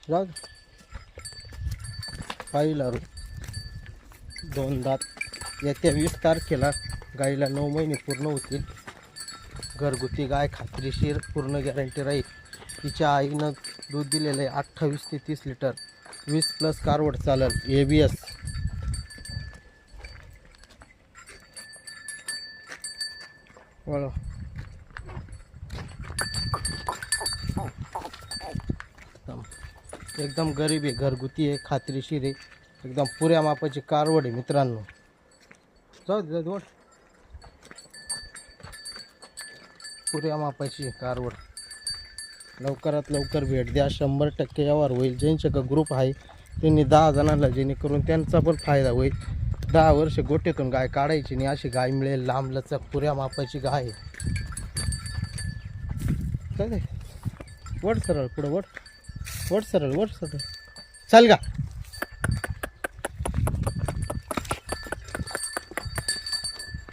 जाऊ गाईला 2 दात. येत्या 20 तारखेला गाईला 9 महिने पूर्ण होतील. घरगुती गाय, खात्रीशीर, पूर्ण गॅरंटी राहील. तिच्या आईनं दूध दिलेलं आहे 28 ते 30 लिटर. 20+ कारवड चालेल. ABS. वळव. एकदम गरीब आहे, घरगुती आहे, खात्रीशीर आहे, एकदम पुऱ्या मापाची कारवड आहे मित्रांनो. जाऊ दे दोड. पुऱ्या मापाची कारवड. लवकरात लवकर भेट द्या. 100% यावर होईल. ज्यांच्या ग्रुप आहे त्यांनी 10 जणांना, जेणेकरून त्यांचा पण फायदा होईल. 10 वर्ष गोट्यातून गाय काढायची नाही, अशी गाय मिळेल. लांब लचक पुऱ्या मापाची गाय आहे. चालेल. वड सरळ पुढं वड. वड सरळ, वड सरळ. चाल का.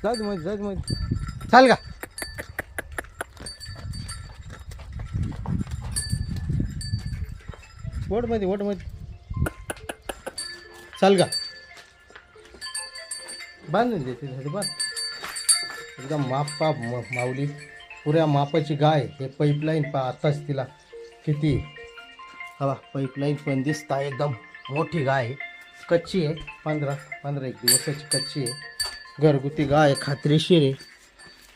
जाऊ मध्ये, जाऊ मध्ये. चाल का. वड मध्ये, वड मध्ये. चाल का. बांधून देते झाली बांध. एकदम मापा माऊली, पुऱ्या मापाची गाय. हे पाईपलाईन पहा आताच तिला किती. हवा पाईपलाईन पण दिसता. एकदम मोठी गाय आहे. कच्ची आहे. 15-एक दिवसाची कच्ची आहे. घरगुती गाय, खात्रीशीर आहे.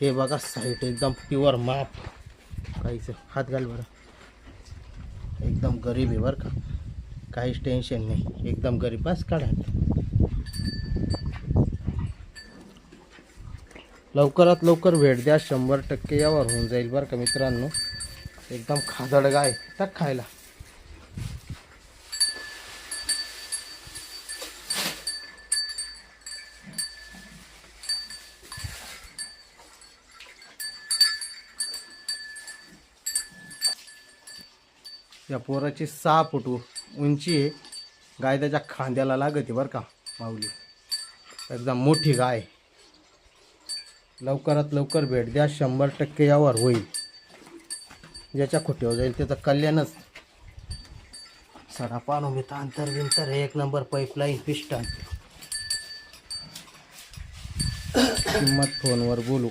हे बघा साईट एकदम प्युअर माप. काहीच हात घाल बरं. एकदम गरीब आहे बरं का, काहीच टेन्शन नाही. एकदम गरीब. बस काढा. लवकरात लवकर भेट द्या. 100% यावर होऊन जाईल बरं का मित्रांनो. एकदम खादड गाय. टाक खायला. या पोराची 6 फूट उंची आहे. गाय त्याच्या खांद्याला लागते बरं का माऊली. एकदम मोठी गाय. लवकरात लवकर भेट द्या. 100% यावर होईल. ज्याच्या खोट्यावर जाईल त्याचं कल्याणच. सडा पानो मी अंतर बिंतर 1 नंबर. Pipeline, piston. किंमत फोनवर बोलू.